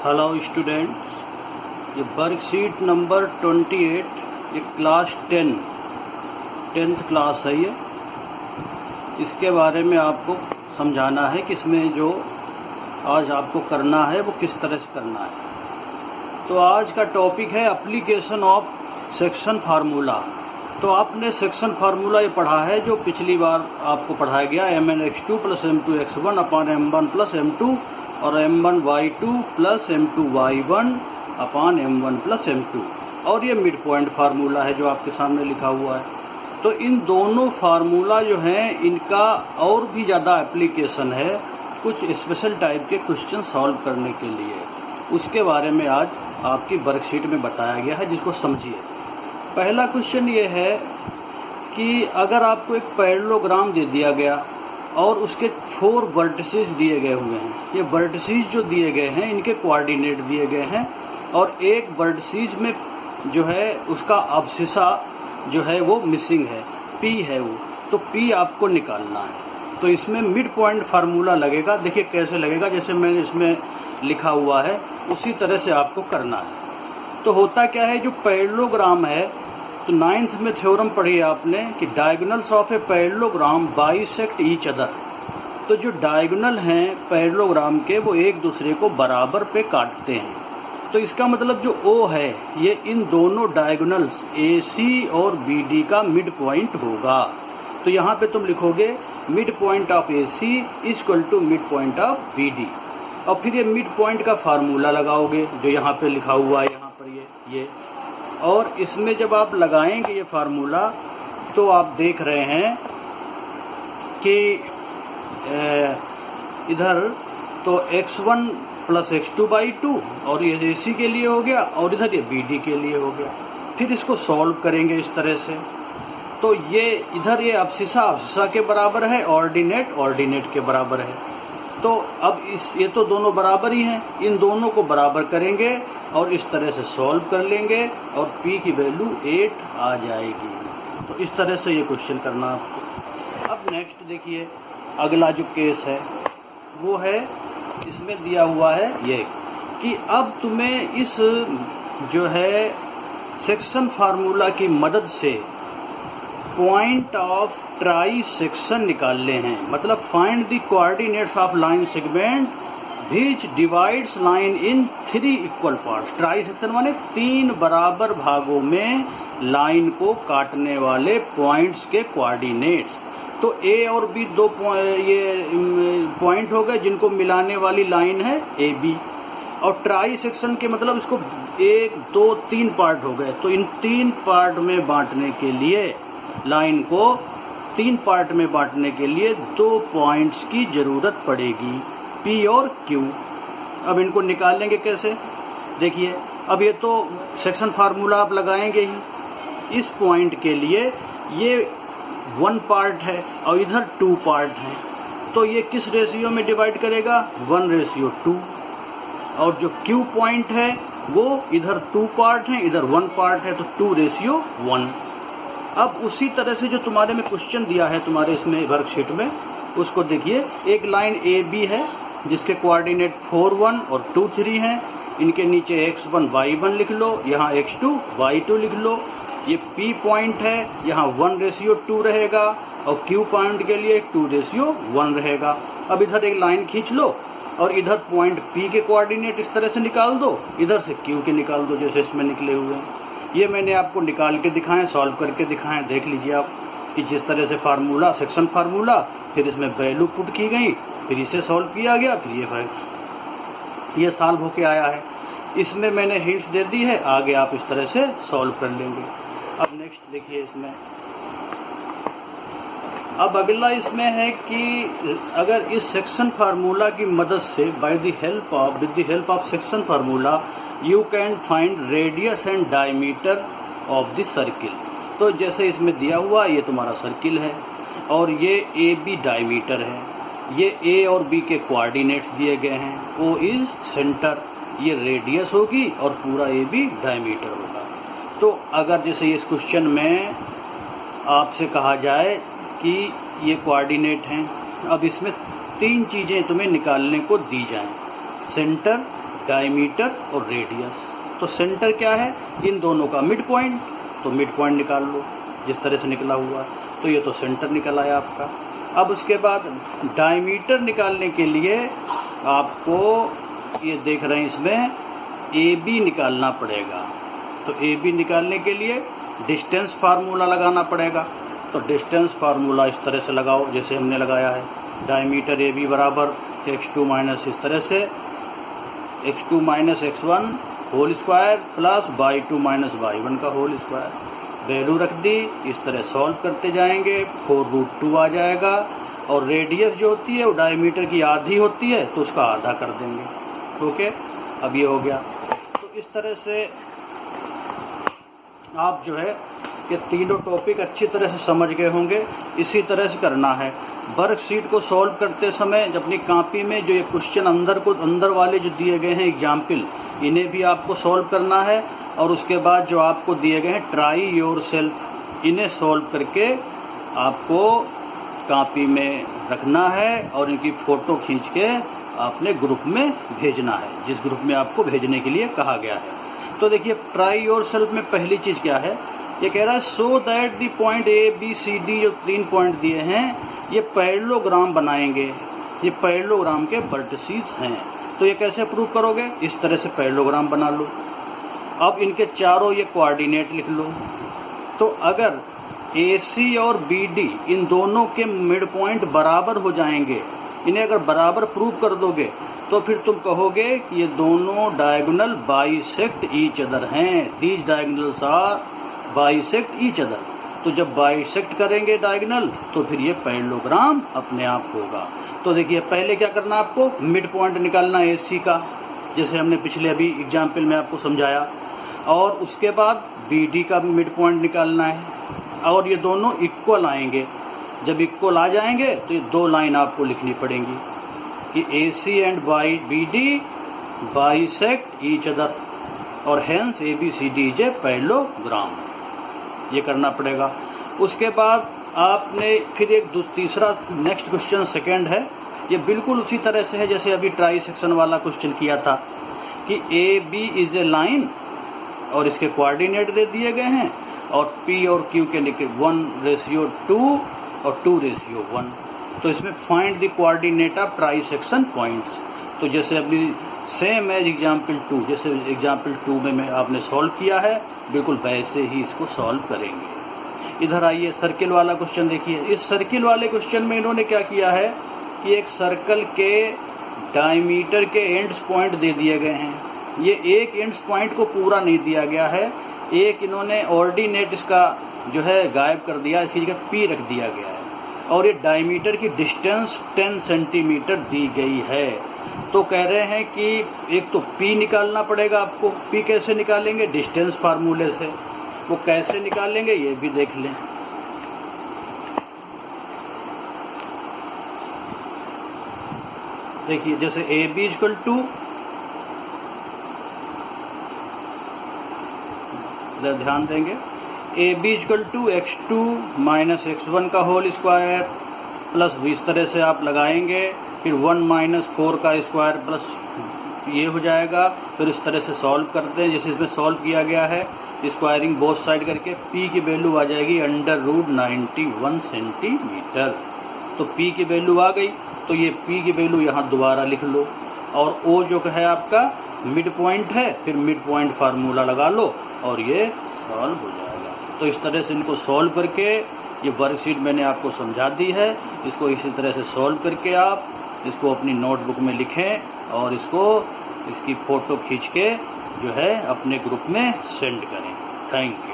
Hello students, ये worksheet number 28, ये class 10th class है। ये इसके बारे में आपको समझाना है कि इसमें जो आज आपको करना है वो किस तरह से करना है। तो आज का टॉपिक है एप्लीकेशन ऑफ सेक्शन फार्मूला। तो आपने सेक्शन फार्मूला ये पढ़ा है जो पिछली बार आपको पढ़ाया गया, mn(x2 + m2x1 / m1 + m2 और m1y2 + m2y1 / m1 + m2। और ये मिड पॉइंट फार्मूला है जो आपके सामने लिखा हुआ है। तो इन दोनों फार्मूला जो हैं इनका और भी ज़्यादा एप्लीकेशन है कुछ स्पेशल टाइप के क्वेश्चन सॉल्व करने के लिए। उसके बारे में आज आपकी वर्कशीट में बताया गया है, जिसको समझिए। पहला क्वेश्चन ये है कि अगर आपको एक पैरेललोग्राम दे दिया गया और उसके 4 वर्टिसेस दिए गए हुए हैं। ये वर्टिसेस जो दिए गए हैं इनके कोऑर्डिनेट दिए गए हैं और एक वर्टिसेस में जो है उसका अब्सिसा जो है वो मिसिंग है, P है वो। तो P आपको निकालना है। तो इसमें मिड पॉइंट फार्मूला लगेगा। देखिए कैसे लगेगा, जैसे मैंने इसमें लिखा हुआ है उसी तरह से आपको करना है। तो होता क्या है, जो पैरेललोग्राम है, तो 9th में थ्योरम पढ़ी आपने कि diagonals of a parallelogram bisect each other. तो जो डायगोनल हैं पैरेललोग्राम के वो एक दूसरे को बराबर पे काटते हैं। तो इसका मतलब जो O है ये इन दोनों डायगोनल्स AC और BD का मिड पॉइंट होगा। तो यहाँ पे तुम लिखोगे mid point of AC = mid point of BD और फिर ये मिड पॉइंट का फार्मूला लगाओगे जो यहाँ पे लिखा हुआ है, यहाँ पर ये। और इसमें जब आप लगाएंगे ये फार्मूला तो आप देख रहे हैं कि इधर तो x1 + x2/2 और ये AC के लिए हो गया और इधर ये BD के लिए हो गया। फिर इसको सॉल्व करेंगे इस तरह से। तो ये इधर ये अब्सिसा के बराबर है, ऑर्डिनेट के बराबर है। तो अब ये तो दोनों बराबर ही हैं, इन दोनों को बराबर करेंगे और इस तरह से सॉल्व कर लेंगे और P की वैल्यू 8 आ जाएगी। तो इस तरह से ये क्वेश्चन करना आपको। अब नेक्स्ट देखिए, अगला जो केस है वो है, इसमें दिया हुआ है ये कि अब तुम्हें इस जो है सेक्शन फार्मूला की मदद से पॉइंट ऑफ ट्राई सेक्शन निकालने हैं। मतलब find the coordinates of line segment which divides line in 3 equal parts. Try section माने 3 बराबर भागों में लाइन को काटने वाले पॉइंट्स के कोऑर्डिनेट्स। तो A और B दो पॉइंट हो गए जिनको मिलाने वाली लाइन है AB। और ट्राई सेक्शन के मतलब इसको 1 2 3 पार्ट हो गए। तो इन 3 पार्ट में बांटने के लिए, लाइन को 3 पार्ट में बांटने के लिए 2 पॉइंट्स की ज़रूरत पड़ेगी, P और Q। अब इनको निकालेंगे कैसे, देखिए। अब ये तो सेक्शन फार्मूला आप लगाएंगे ही। इस पॉइंट के लिए ये 1 पार्ट है और इधर 2 पार्ट हैं। तो ये किस रेशियो में डिवाइड करेगा, 1:2। और जो Q पॉइंट है वो इधर 2 पार्ट हैं, इधर 1 पार्ट है, तो 2:1। अब उसी तरह से जो तुम्हारे में क्वेश्चन दिया है तुम्हारे इसमें वर्कशीट में, उसको देखिए। एक लाइन AB है जिसके कोऑर्डिनेट 4 1 और 2 3 हैं। इनके नीचे x1 y1 लिख लो, यहाँ x2 y2 लिख लो। ये P पॉइंट है, यहाँ 1:2 रहेगा और Q पॉइंट के लिए 2:1 रहेगा। अब इधर एक लाइन खींच लो और इधर पॉइंट P के कोऑर्डिनेट इस तरह से निकाल दो, इधर से Q के निकाल दो जैसे इसमें निकले हुए हैं। ये मैंने आपको निकाल के दिखाएं, सॉल्व करके दिखाएं। देख लीजिए आप कि जिस तरह से फार्मूला, सेक्शन फार्मूला, फिर इसमें वैल्यू पुट की गई, फिर इसे सॉल्व किया गया, फिर ये सॉल्व होके आया है। इसमें मैंने हिंट्स दे दी है, आगे आप इस तरह से सॉल्व कर लेंगे। अब नेक्स्ट देखिए इसमें। अब अगला इसमें है कि अगर इस सेक्शन फार्मूला की मदद से with the help of section formula you can find radius and diameter of the circle. तो जैसे इसमें दिया हुआ ये तुम्हारा सर्किल है और ये AB डायमीटर है। ये A और B के कोऑर्डिनेट्स दिए गए हैं। O इज सेंटर, ये रेडियस होगी और पूरा AB डायमीटर होगा। तो अगर जैसे इस क्वेश्चन में आपसे कहा जाए कि ये कोऑर्डिनेट हैं, अब इसमें 3 चीज़ें तुम्हें निकालने को दी जाएं, सेंटर, डायमीटर और रेडियस। तो सेंटर क्या है, इन दोनों का मिड पॉइंट, तो मिड पॉइंट निकाल लो जिस तरह से निकला हुआ है। तो ये तो सेंटर निकल आया आपका। अब उसके बाद डायमीटर निकालने के लिए आपको ये देख रहे हैं इसमें ए बी निकालना पड़ेगा। तो ए बी निकालने के लिए डिस्टेंस फार्मूला लगाना पड़ेगा। तो डिस्टेंस फार्मूला इस तरह से लगाओ जैसे हमने लगाया है। डायमीटर ए बी बराबर x2 माइनस इस तरह से x2 minus x1 whole square plus y2 minus y1 का होल स्क्वायर। वैल्यू रख दी, इस तरह सॉल्व करते जाएंगे, 4√2 आ जाएगा। और रेडियस जो होती है वो डायमीटर की आधी होती है, तो उसका आधा कर देंगे। ओके, अब ये हो गया। तो इस तरह से आप जो है कि तीनों टॉपिक अच्छी तरह से समझ गए होंगे। इसी तरह से करना है। वर्कशीट को सॉल्व करते समय जब अपनी कॉपी में जो ये क्वेश्चन अंदर वाले जो दिए गए हैं एग्जाम्पल, इन्हें भी आपको सॉल्व करना है। और उसके बाद जो आपको दिए गए हैं ट्राई योर सेल्फ, इन्हें सॉल्व करके आपको कॉपी में रखना है और इनकी फ़ोटो खींच के अपने ग्रुप में भेजना है, जिस ग्रुप में आपको भेजने के लिए कहा गया है। तो देखिए ट्राई योर सेल्फ में पहली चीज़ क्या है, ये कह रहा है so that the point A B C D, जो 3 पॉइंट दिए हैं ये पैरेललोग्राम बनाएंगे। ये पैरेललोग्राम के वर्टिसेस हैं। तो ये कैसे प्रूव करोगे, इस तरह से पैरेललोग्राम बना लो। अब इनके चारों ये कोऑर्डिनेट लिख लो। तो अगर AC और BD इन दोनों के मिड पॉइंट बराबर हो जाएंगे, इन्हें अगर बराबर प्रूव कर दोगे तो फिर तुम कहोगे कि ये दोनों डायगोनल बाइसेक्ट ईच अदर हैं। These diagonals are bisect each other. तो जब बाइसेक्ट करेंगे डायगोनल तो फिर ये पैरेललोग्राम अपने आप होगा। तो देखिए पहले क्या करना, आपको मिड पॉइंट निकालना AC का, जैसे हमने पिछले अभी एग्जाम्पल में आपको समझाया। और उसके बाद BD का मिड पॉइंट निकालना है। और ये दोनों इक्वल आएंगे। जब इक्वल आ जाएंगे तो ये 2 लाइन आपको लिखनी पड़ेंगी कि AC and BD bisect each other और hence ABCD is a parallelogram. ये करना पड़ेगा। उसके बाद आपने फिर एक तीसरा नेक्स्ट क्वेश्चन सेकंड है, ये बिल्कुल उसी तरह से है जैसे अभी ट्राई सेक्शन वाला क्वेश्चन किया था कि AB इज ए लाइन और इसके कोऑर्डिनेट दे दिए गए हैं और P और Q के निकले 1:2 और 2:1। तो इसमें find the coordinate of try section points. तो जैसे अभी सेम एज एग्जाम्पल 2, जैसे एग्जाम्पल 2 में आपने सॉल्व किया है, बिल्कुल वैसे ही इसको सॉल्व करेंगे। इधर आइए सर्किल वाला क्वेश्चन देखिए। इस सर्किल वाले क्वेश्चन में इन्होंने क्या किया है कि एक सर्कल के डायमीटर के एंड्स पॉइंट दे दिए गए हैं। ये एक एंड्स पॉइंट को पूरा नहीं दिया गया है, एक इन्होंने ऑर्डिनेट इसका जो है गायब कर दिया, इसकी जगह P रख दिया गया है। और ये डायमीटर की डिस्टेंस 10 सेंटीमीटर दी गई है। तो कह रहे हैं कि एक तो P निकालना पड़ेगा आपको। P कैसे निकालेंगे, डिस्टेंस फार्मूले से। वो कैसे निकालेंगे ये भी देख लें। देखिए जैसे AB इक्वल टू, ध्यान देंगे, AB equal to x2 minus x1 का होल स्क्वायर प्लस इस तरह से आप लगाएंगे, फिर 1 माइनस 4 का स्क्वायर प्लस ये हो जाएगा। फिर इस तरह से सॉल्व करते हैं जैसे इसमें सॉल्व किया गया है, स्क्वायरिंग बोथ साइड करके P की वैल्यू आ जाएगी √91 सेंटीमीटर। तो P की वैल्यू आ गई, तो ये P की वैल्यू यहाँ दोबारा लिख लो। और O जो है आपका मिड पॉइंट है, फिर मिड पॉइंट फार्मूला लगा लो और ये सॉल्व हो जाएगा। तो इस तरह से इनको सॉल्व करके, ये वर्कशीट मैंने आपको समझा दी है, इसको इसी तरह से सॉल्व करके आप इसको अपनी नोटबुक में लिखें और इसकी फ़ोटो खींच के जो है अपने ग्रुप में सेंड करें। Thank you.